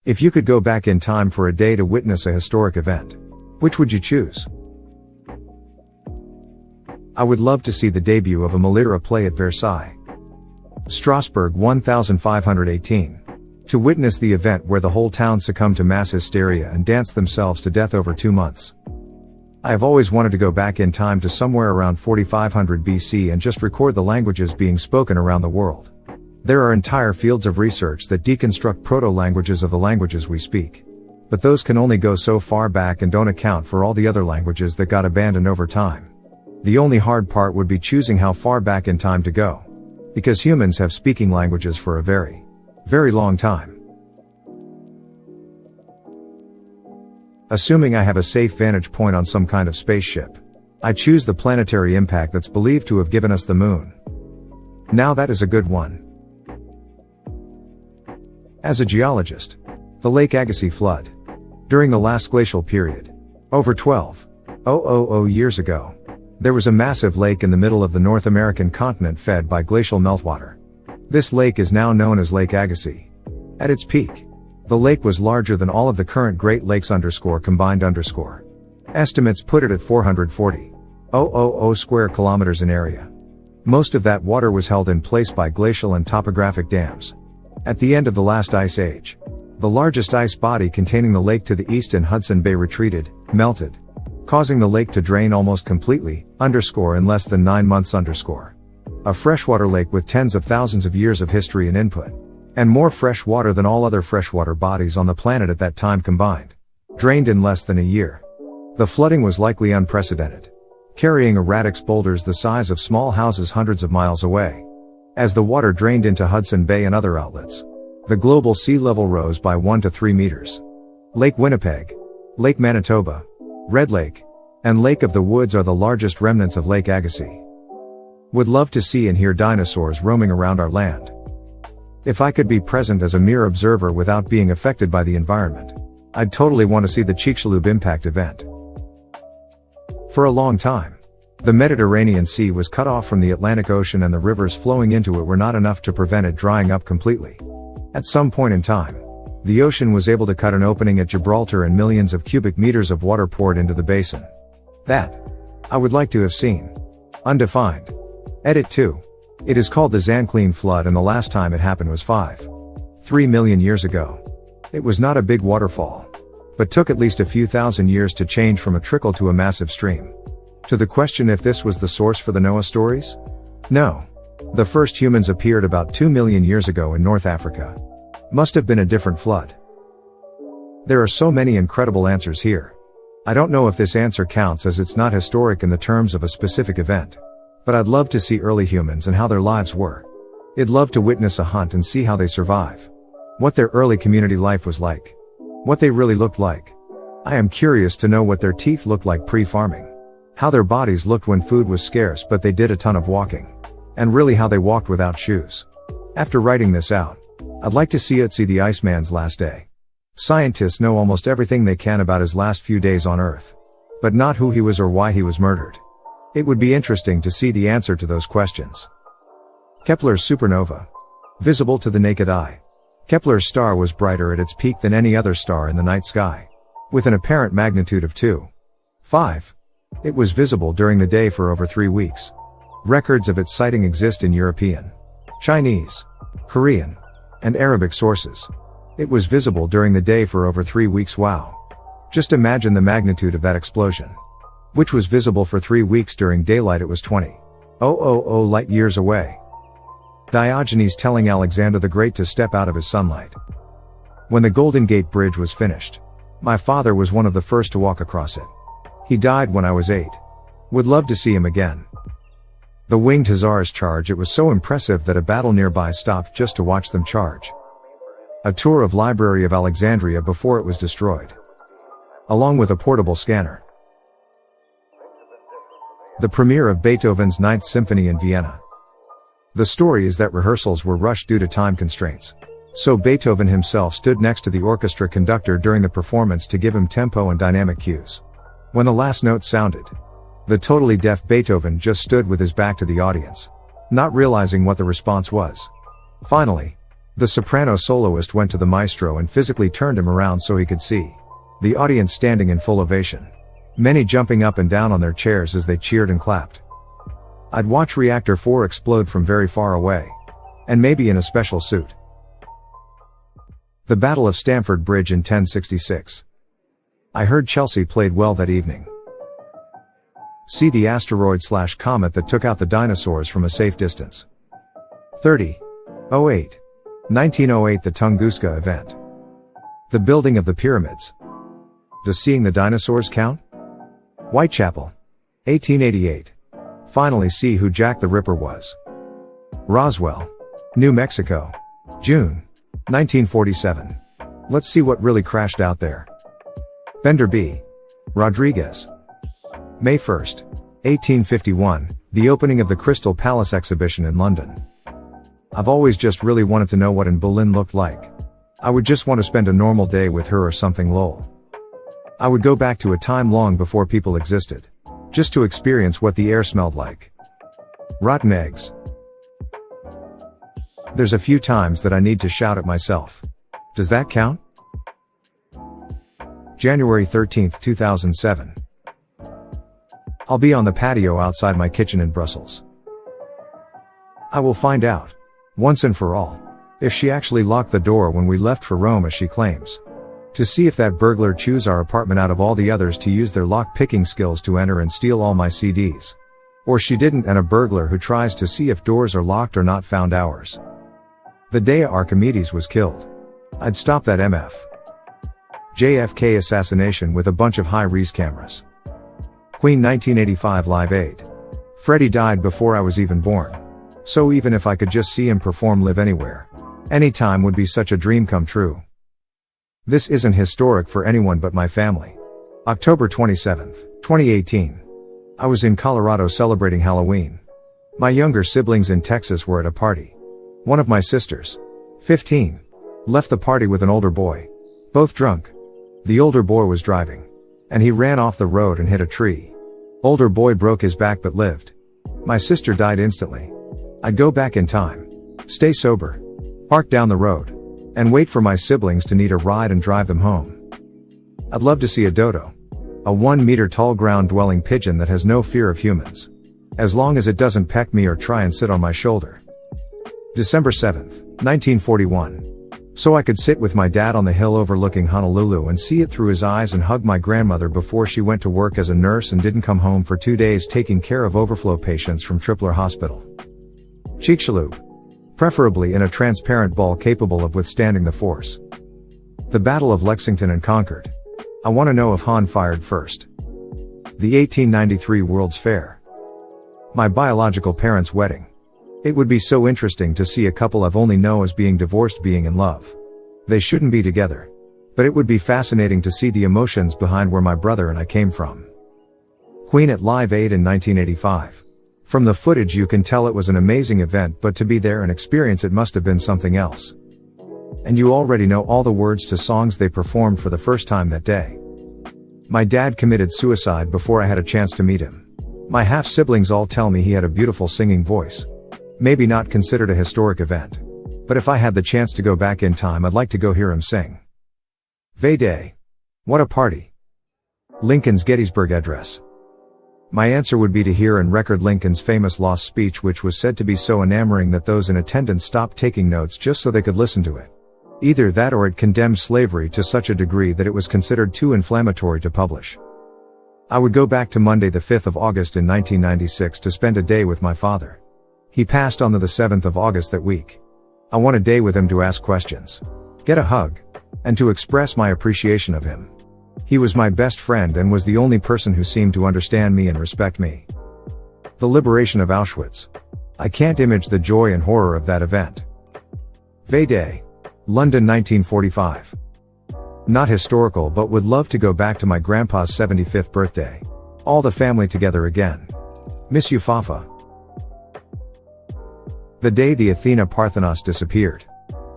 If you could go back in time for a day to witness a historic event, which would you choose? I would love to see the debut of a Molière play at Versailles, Strasbourg 1518. To witness the event where the whole town succumbed to mass hysteria and danced themselves to death over 2 months. I have always wanted to go back in time to somewhere around 4500 BC and just record the languages being spoken around the world. There are entire fields of research that deconstruct proto-languages of the languages we speak. But those can only go so far back and don't account for all the other languages that got abandoned over time. The only hard part would be choosing how far back in time to go. Because humans have speaking languages for a very, very long time. Assuming I have a safe vantage point on some kind of spaceship, I choose the planetary impact that's believed to have given us the moon. Now that is a good one. As a geologist, the Lake Agassiz flood. During the last glacial period, over 12,000 years ago, there was a massive lake in the middle of the North American continent fed by glacial meltwater. This lake is now known as Lake Agassiz. At its peak, the lake was larger than all of the current Great Lakes combined. Estimates put it at 440,000 square kilometers in area. Most of that water was held in place by glacial and topographic dams. At the end of the last ice age, the largest ice body containing the lake to the east in Hudson Bay retreated, melted, causing the lake to drain almost completely, in less than 9 months. A freshwater lake with tens of thousands of years of history and input, and more fresh water than all other freshwater bodies on the planet at that time combined, drained in less than a year. The flooding was likely unprecedented, carrying erratic boulders the size of small houses hundreds of miles away. As the water drained into Hudson Bay and other outlets, the global sea level rose by 1 to 3 meters. Lake Winnipeg, Lake Manitoba, Red Lake, and Lake of the Woods are the largest remnants of Lake Agassiz. Would love to see and hear dinosaurs roaming around our land. If I could be present as a mere observer without being affected by the environment, I'd totally want to see the Chicxulub impact event. For a long time, the Mediterranean Sea was cut off from the Atlantic Ocean and the rivers flowing into it were not enough to prevent it drying up completely. At some point in time, the ocean was able to cut an opening at Gibraltar and millions of cubic meters of water poured into the basin. That, I would like to have seen. Undefined. Edit 2. It is called the Zanclean Flood and the last time it happened was 3 million years ago. It was not a big waterfall, but took at least a few thousand years to change from a trickle to a massive stream. To the question if this was the source for the Noah stories? No. The first humans appeared about 2 million years ago in North Africa. Must have been a different flood. There are so many incredible answers here. I don't know if this answer counts as it's not historic in the terms of a specific event. But I'd love to see early humans and how their lives were. I'd love to witness a hunt and see how they survive. What their early community life was like. What they really looked like. I am curious to know what their teeth looked like pre-farming. How their bodies looked when food was scarce but they did a ton of walking. And really how they walked without shoes. After writing this out, I'd like to see Ötzi the Iceman's last day. Scientists know almost everything they can about his last few days on Earth. But not who he was or why he was murdered. It would be interesting to see the answer to those questions. Kepler's supernova. Visible to the naked eye. Kepler's star was brighter at its peak than any other star in the night sky. With an apparent magnitude of 2.5. It was visible during the day for over 3 weeks. Records of its sighting exist in European, Chinese, Korean, and Arabic sources. It was visible during the day for over 3 weeks. Wow. Just imagine the magnitude of that explosion. Which was visible for 3 weeks during daylight. It was 20,000 light years away. Diogenes telling Alexander the Great to step out of his sunlight. When the Golden Gate Bridge was finished, my father was one of the first to walk across it. He died when I was 8. Would love to see him again. The winged hussars charge. It was so impressive that a battle nearby stopped just to watch them charge. A tour of Library of Alexandria before it was destroyed. Along with a portable scanner. The premiere of Beethoven's Ninth Symphony in Vienna. The story is that rehearsals were rushed due to time constraints. So Beethoven himself stood next to the orchestra conductor during the performance to give him tempo and dynamic cues. When the last note sounded, the totally deaf Beethoven just stood with his back to the audience, not realizing what the response was. Finally, The soprano soloist went to the maestro and physically turned him around so he could see. The audience standing in full ovation. Many jumping up and down on their chairs as they cheered and clapped. I'd watch Reactor 4 explode from very far away. And maybe in a special suit. The Battle of Stamford Bridge in 1066. I heard Chelsea played well that evening. See the asteroid/comet that took out the dinosaurs from a safe distance. 30:08. 1908 The Tunguska event. The building of the pyramids. Does seeing the dinosaurs count? Whitechapel. 1888. Finally see who Jack the Ripper was. Roswell, New Mexico. June 1947. Let's see what really crashed out there. Bender B. Rodriguez. May 1st, 1851, the opening of the Crystal Palace exhibition in London. I've always just really wanted to know what in Berlin looked like. I would just want to spend a normal day with her or something lol. I would go back to a time long before people existed. Just to experience what the air smelled like. Rotten eggs. There's a few times that I need to shout at myself. Does that count? January 13th, 2007. I'll be on the patio outside my kitchen in Brussels. I will find out, once and for all, if she actually locked the door when we left for Rome as she claims. To see if that burglar chews our apartment out of all the others to use their lock-picking skills to enter and steal all my CDs. Or she didn't, and a burglar who tries to see if doors are locked or not found ours. The day Archimedes was killed. I'd stop that MF. JFK assassination with a bunch of high-res cameras. Queen 1985 Live Aid. Freddie died before I was even born. So even if I could just see him perform Live Anywhere, anytime would be such a dream come true. This isn't historic for anyone but my family. October 27th, 2018. I was in Colorado celebrating Halloween. My younger siblings in Texas were at a party. One of my sisters, 15, left the party with an older boy. Both drunk. The older boy was driving. And he ran off the road and hit a tree. Older boy broke his back but lived. My sister died instantly. I'd go back in time. Stay sober. Park down the road. And wait for my siblings to need a ride and drive them home. I'd love to see a dodo. A 1-meter tall ground-dwelling pigeon that has no fear of humans. As long as it doesn't peck me or try and sit on my shoulder. December 7th, 1941. So I could sit with my dad on the hill overlooking Honolulu and see it through his eyes and hug my grandmother before she went to work as a nurse and didn't come home for 2 days taking care of overflow patients from Tripler Hospital. Chicxulub. Preferably in a transparent ball capable of withstanding the force. The Battle of Lexington and Concord. I want to know if Han fired first. The 1893 World's Fair. My biological parents' wedding. It would be so interesting to see a couple I've only known as being divorced being in love. They shouldn't be together. But it would be fascinating to see the emotions behind where my brother and I came from. Queen at Live Aid in 1985. From the footage you can tell it was an amazing event, but to be there and experience it must have been something else. And you already know all the words to songs they performed for the first time that day. My dad committed suicide before I had a chance to meet him. My half-siblings all tell me he had a beautiful singing voice. Maybe not considered a historic event. But if I had the chance to go back in time, I'd like to go hear him sing. Vay Day. What a party. Lincoln's Gettysburg Address. My answer would be to hear and record Lincoln's famous lost speech, which was said to be so enamoring that those in attendance stopped taking notes just so they could listen to it. Either that or it condemned slavery to such a degree that it was considered too inflammatory to publish. I would go back to Monday the 5th of August in 1996 to spend a day with my father. He passed on the 7th of August that week. I want a day with him to ask questions, get a hug, and to express my appreciation of him. He was my best friend and was the only person who seemed to understand me and respect me. The liberation of Auschwitz. I can't image the joy and horror of that event. Vay Day. London 1945. Not historical, but would love to go back to my grandpa's 75th birthday. All the family together again. Miss you, Fafa. The day the Athena Parthenos disappeared.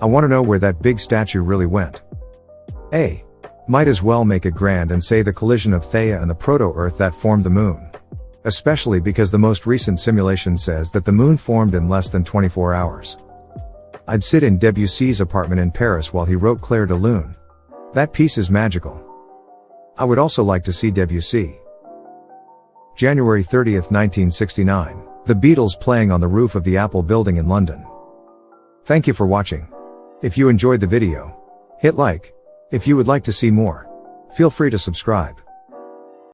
I want to know where that big statue really went. Might as well make it grand and say the collision of Theia and the proto-Earth that formed the moon. Especially because the most recent simulation says that the moon formed in less than 24 hours. I'd sit in Debussy's apartment in Paris while he wrote Clair de Lune. That piece is magical. I would also like to see Debussy. January 30th, 1969. The Beatles playing on the roof of the Apple building in London. Thank you for watching. If you enjoyed the video, hit like. If you would like to see more, feel free to subscribe.